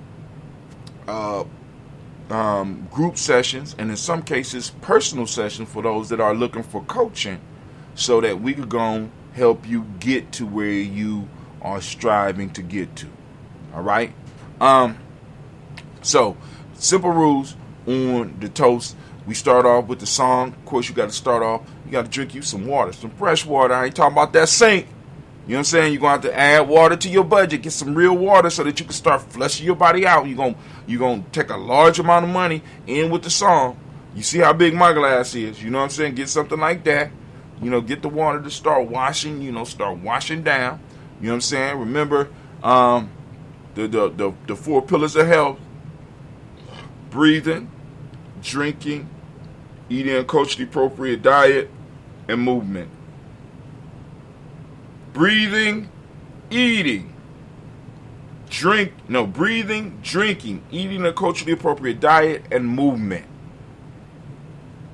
group sessions, and in some cases personal sessions for those that are looking for coaching, so that we could go and help you get to where you are striving to get to. All right? So simple rules on the toast. We start off with the song. Of course, you got to drink you some water, some fresh water. I ain't talking about that sink. You know what I'm saying? You're going to have to add water to your budget. Get some real water so that you can start flushing your body out. You're going to take a large amount of money in with the song. You see how big my glass is. You know what I'm saying? Get something like that. Get the water to start washing. Start washing down. You know what I'm saying? Remember the 4 pillars of health. Breathing, drinking, eating a culturally appropriate diet, and movement. Breathing, eating, breathing, drinking, eating a culturally appropriate diet, and movement.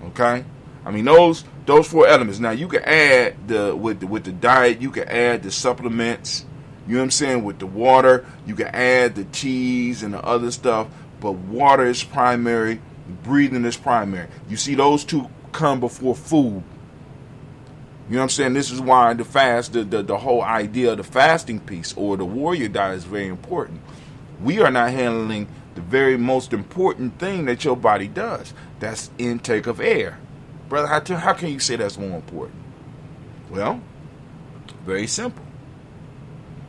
Okay? I mean, those 4 elements. Now, you can add with the diet, you can add the supplements, you know what I'm saying, with the water, you can add the teas and the other stuff, but water is primary, breathing is primary. You see, those 2 come before food. You know what I'm saying? This is why the fast, the whole idea of the fasting piece or the warrior diet is very important. We are not handling the very most important thing that your body does. That's intake of air. Brother, how can you say that's more important? Well, very simple.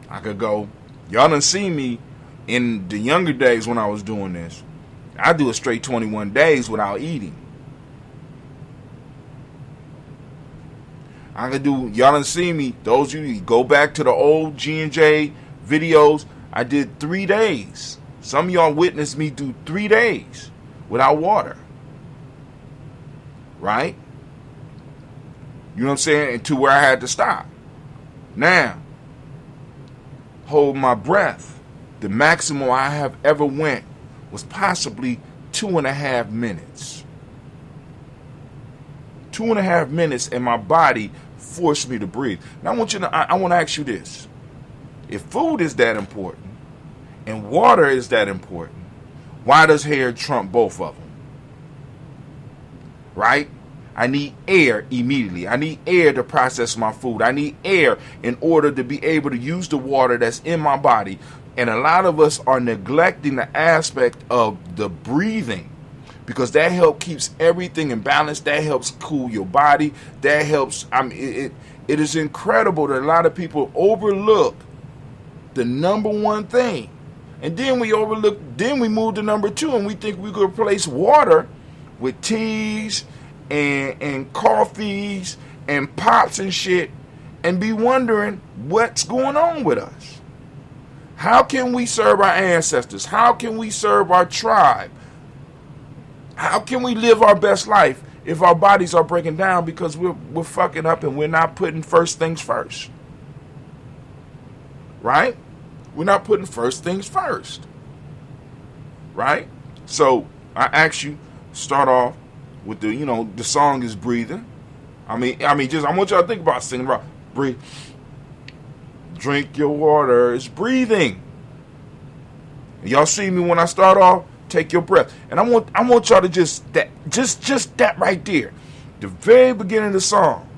I could go, y'all done see me in the younger days when I was doing this. I do a straight 21 days without eating. I could do, y'all done see me, those of you go back to the old G&J videos, I did 3 days. Some of y'all witnessed me do 3 days without water. Right? You know what I'm saying? And to where I had to stop. Now, hold my breath. The maximum I have ever went was possibly 2.5 minutes. 2.5 minutes, and my body forced me to breathe. Now I want to ask you this. If food is that important and water is that important, why does hair trump both of them? Right? I need air immediately. I need air to process my food. I need air in order to be able to use the water that's in my body. And a lot of us are neglecting the aspect of the breathing, because that keeps everything in balance. That helps cool your body. That helps. It is incredible that a lot of people overlook the number one thing. And then we move to number two, and we think we could replace water with teas and coffees and pops and shit, and be wondering what's going on with us. How can we serve our ancestors? How can we serve our tribe? How can we live our best life if our bodies are breaking down because we're fucking up and we're not putting first things first? Right? We're not putting first things first. Right? So I ask you, start off with the song is breathing. I want y'all to think about singing about breathe. Drink your water. It's breathing. And y'all see me when I start off? Take your breath. And I want y'all to just that right there. The very beginning of the song.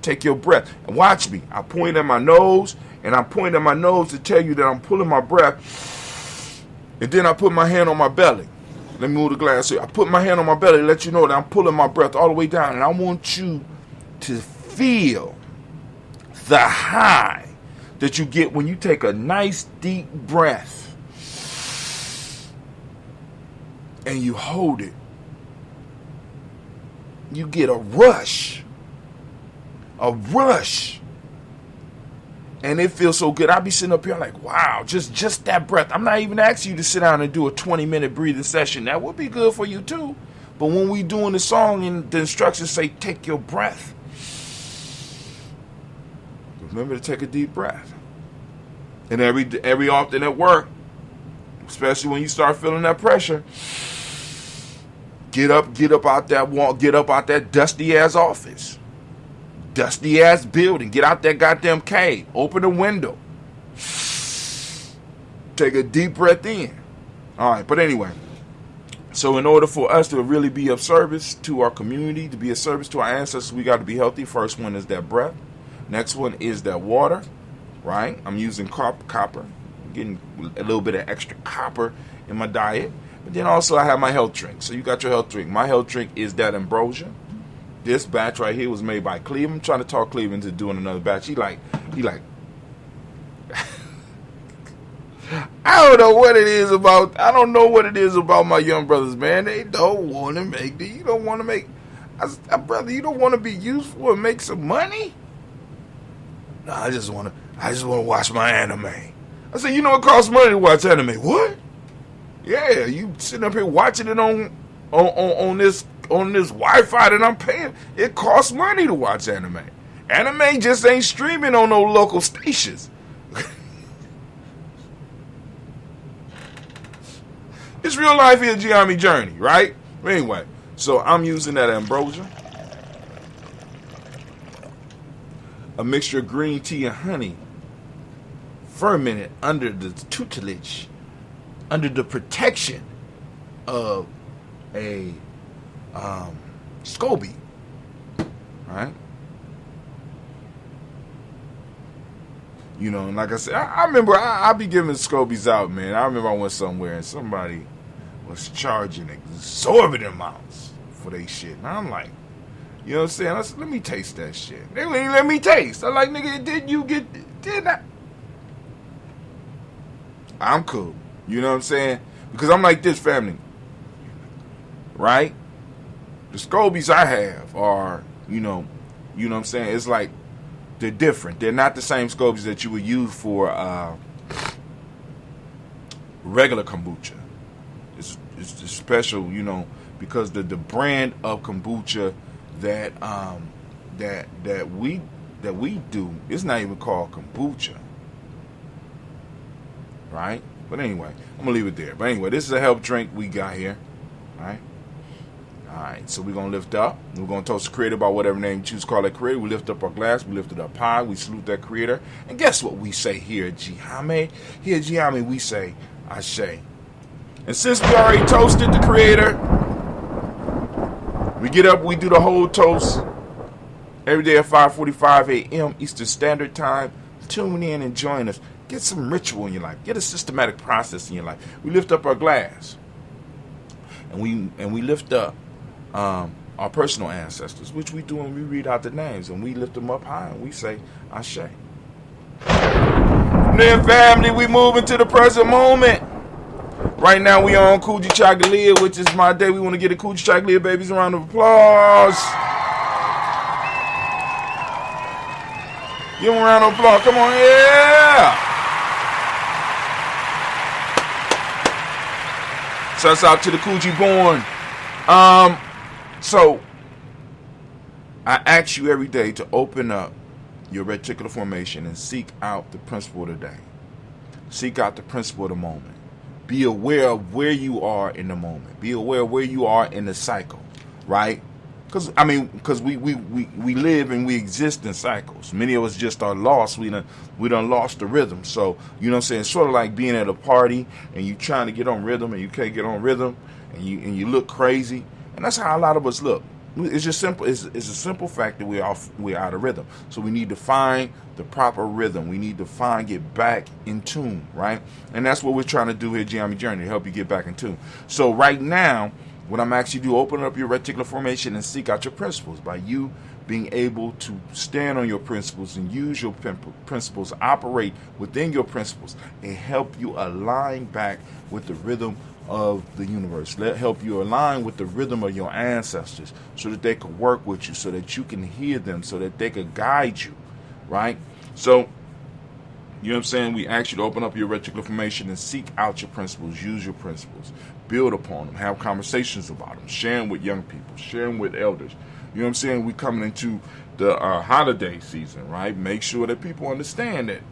Take your breath. And watch me. I point at my nose, and I point at my nose to tell you that I'm pulling my breath. And then I put my hand on my belly. Let me move the glass here. I put my hand on my belly to let you know that I'm pulling my breath all the way down. And I want you to feel the high that you get when you take a nice deep breath and you hold it. You get a rush. And it feels so good. I'll be sitting up here like, wow, just that breath. I'm not even asking you to sit down and do a 20-minute breathing session. That would be good for you too. But when we doing the song and the instructions say, take your breath, remember to take a deep breath. And every often at work, especially when you start feeling that pressure, get up out that wall, get up out that dusty ass office, dusty ass building, get out that goddamn cave, open the window, take a deep breath in. All right, but anyway, so in order for us to really be of service to our community, to be of service to our ancestors, we got to be healthy. First one is that breath. Next one is that water, right? I'm using copper. I'm getting a little bit of extra copper in my diet. But then also I have my health drink. So you got your health drink. My health drink is that ambrosia. This batch right here was made by Cleveland. I'm trying to talk Cleveland into doing another batch. He like I don't know what it is about my young brothers, man. They don't want to make the, you don't want to make, brother, you don't want to be useful and make some money? No, I just want to watch my anime. I said, you know it costs money to watch anime. What? Yeah, you sitting up here watching it on this Wi-Fi that I'm paying. It costs money to watch anime. Anime just ain't streaming on no local stations. It's real life here, Gye-Nyame journey, right? Anyway, so I'm using that ambrosia, a mixture of green tea and honey, fermented under the tutelage, under the protection of a SCOBY, right? You know, and like I said, I remember I be giving SCOBYs out, man. I remember I went somewhere and somebody was charging exorbitant amounts for they shit. And I'm like, you know what I'm saying? I said, let me taste that shit. They ain't let me taste. I'm like, nigga, did I? I'm cool. You know what I'm saying? Because I'm like this, family. Right? The SCOBYs I have are, you know what I'm saying? It's like, they're different. They're not the same SCOBYs that you would use for regular kombucha. it's special, because the brand of kombucha that we do, it's not even called kombucha, right? But anyway, I'm gonna leave it there. But anyway, this is a help drink we got here, right? All right, so we're going to lift up. We're going to toast the creator by whatever name you choose to call that creator. We lift up our glass. We lift it up high. We salute that creator. And guess what we say here at Gye-Nyame? Here at Gye-Nyame, we say, Ashe. And since we already toasted the creator, we get up, we do the whole toast every day at 5:45 a.m. Eastern Standard Time. Tune in and join us. Get some ritual in your life. Get a systematic process in your life. We lift up our glass. And we lift up our personal ancestors, which we do when we read out the names, and we lift them up high and we say, Ashe. From there, family, we move into the present moment. Right now, we on Kujichagulia, which is my day. We want to get the Kujichagulia babies a round of applause. Give them a round of applause. Come on, yeah. Shouts out to the Kuji born. So, I ask you every day to open up your reticular formation and seek out the principle of the day. Seek out the principle of the moment. Be aware of where you are in the moment. Be aware of where you are in the cycle, right? Because we live and we exist in cycles. Many of us just are lost. We done lost the rhythm. So, you know what I'm saying? It's sort of like being at a party and you trying to get on rhythm and you can't get on rhythm and you look crazy. And that's how a lot of us look. It's just simple. It's a simple fact that we're out of rhythm. So we need to find the proper rhythm. We need to get back in tune, right? And that's what we're trying to do here at Gye-Nyame Journey, to help you get back in tune. So right now, what I'm asking you to do, open up your reticular formation and seek out your principles by you being able to stand on your principles and use your principles, operate within your principles, and help you align back with the rhythm of the universe. Help you align with the rhythm of your ancestors so that they can work with you, so that you can hear them, so that they can guide you, right? So, you know what I'm saying? We ask you to open up your reticular formation and seek out your principles, use your principles, build upon them, have conversations about them, share them with young people, share them with elders. You know what I'm saying? We're coming into the holiday season, right? Make sure that people understand that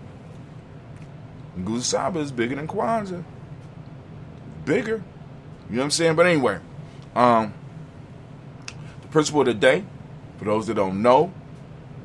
Kwanzaa is bigger than Kwanzaa. Bigger. You know what I'm saying? But anyway, the principle of the day, for those that don't know,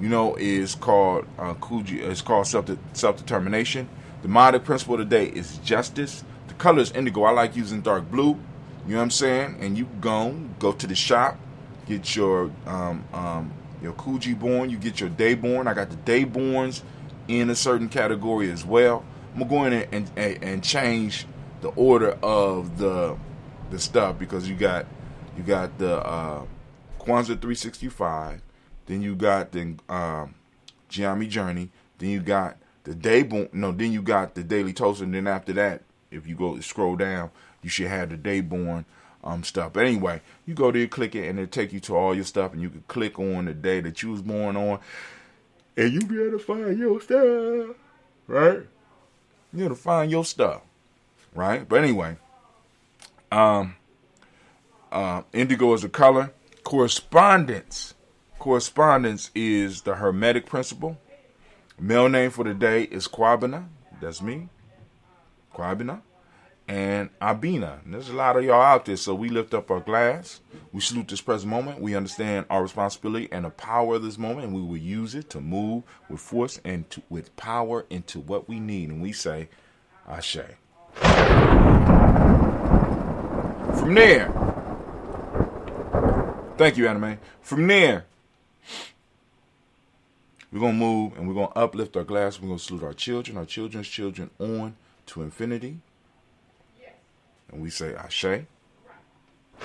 is called Kuji. It's called self-determination. The modern principle of the day is justice. The color is indigo. I like using dark blue. You know what I'm saying? And you go to the shop, get your Kuji born. You get your day born. I got the day borns in a certain category as well. I'm gonna go in and change the order of the stuff, because you got the Kwanzaa 365, then you got the Gye-Nyame Journey, then you got the then you got the Daily Toast, and then after that, if you go scroll down, you should have the Dayborn stuff. But anyway, you go there, click it, and it'll take you to all your stuff, and you can click on the day that you was born on, and you be able to find your stuff, right? You able to find your stuff. Right? But anyway, indigo is a color. Correspondence is the Hermetic principle. Male name for the day is Kwabena. That's me. Kwabena. And Abina. And there's a lot of y'all out there, so we lift up our glass. We salute this present moment. We understand our responsibility and the power of this moment, and we will use it to move with force and with power into what we need. And we say, Ashe. From there, thank you, Anime. From there, we're going to move and we're going to uplift our glass. We're going to salute our children's children on to infinity. And we say, Ashe.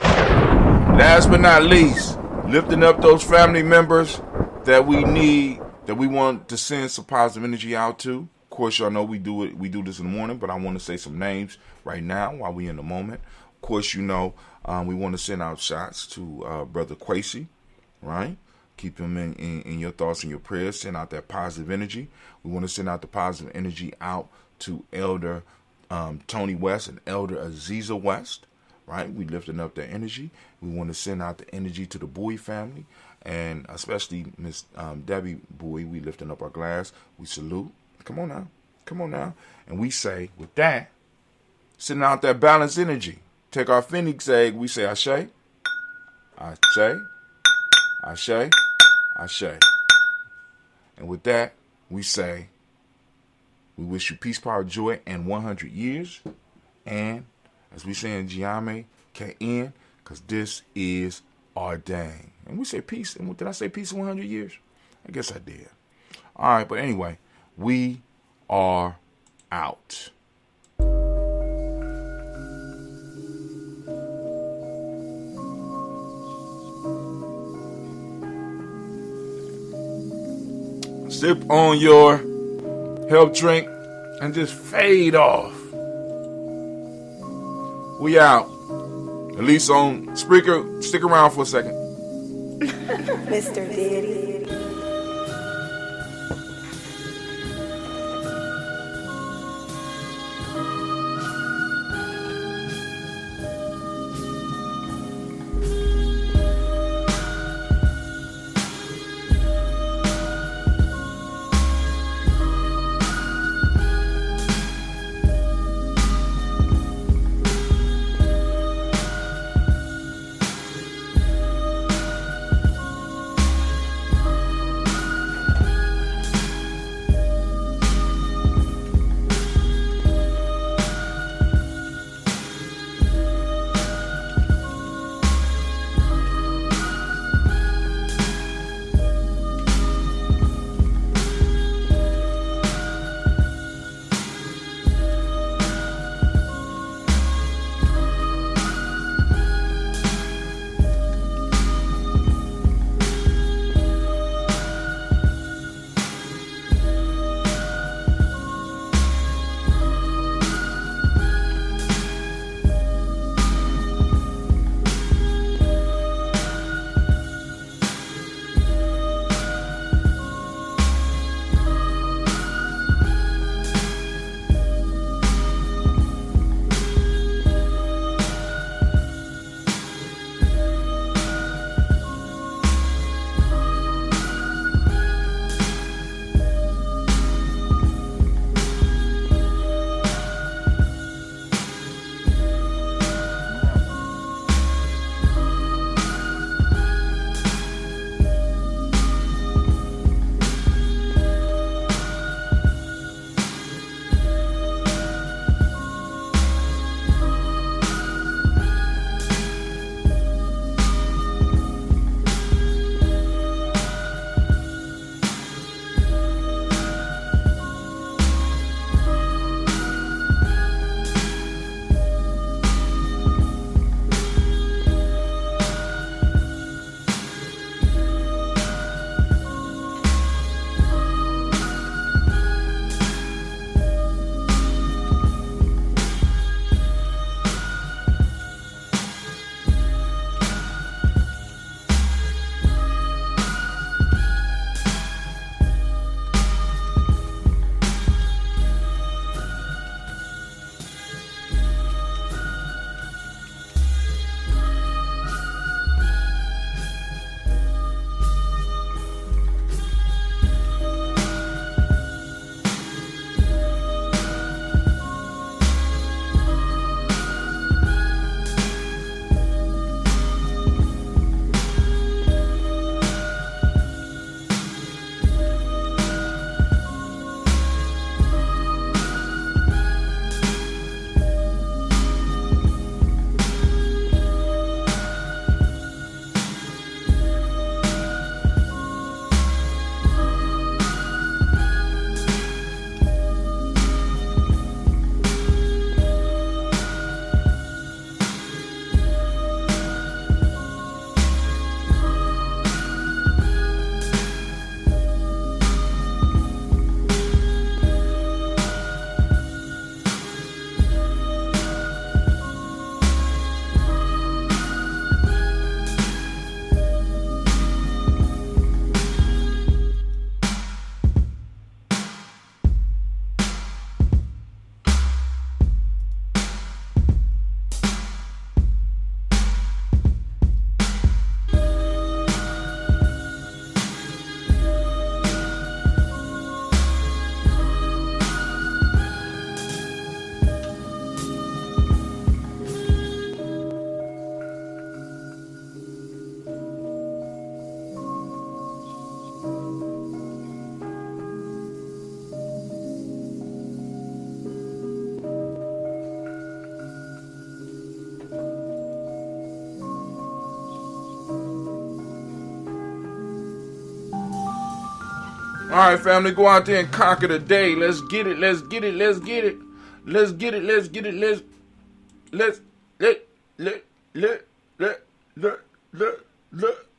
Last but not least, lifting up those family members that we need, that we want to send some positive energy out to. Of course, y'all know we do this in the morning, but I want to say some names right now while we in the moment. Of course, we want to send out shots to Brother Kwesi, right? Keep him in your thoughts and your prayers. Send out that positive energy. We want to send out the positive energy out to Elder Tony West and Elder Aziza West, right? We lifting up their energy. We want to send out the energy to the Bowie family, and especially Miss Debbie Bowie. We lifting up our glass. We salute. Come on now. And we say, with that, sending out that balanced energy. Take our phoenix egg. We say, Ashe, Ashe, Ashe, Ashe. And with that, we say, we wish you peace, power, joy, and 100 years. And as we say in Gye-Nyame, KN, because this is our dang. And we say peace. And did I say peace in 100 years? I guess I did. All right, but anyway, we are out. Sip on your health drink and just fade off. We out. At least on Spreaker. Stick around for a second. Mr. Diddy. All right, family, go out there and conquer the day. Let's get it. Let's get it. Let's get it. Let's get it. Let's get it. Let's let.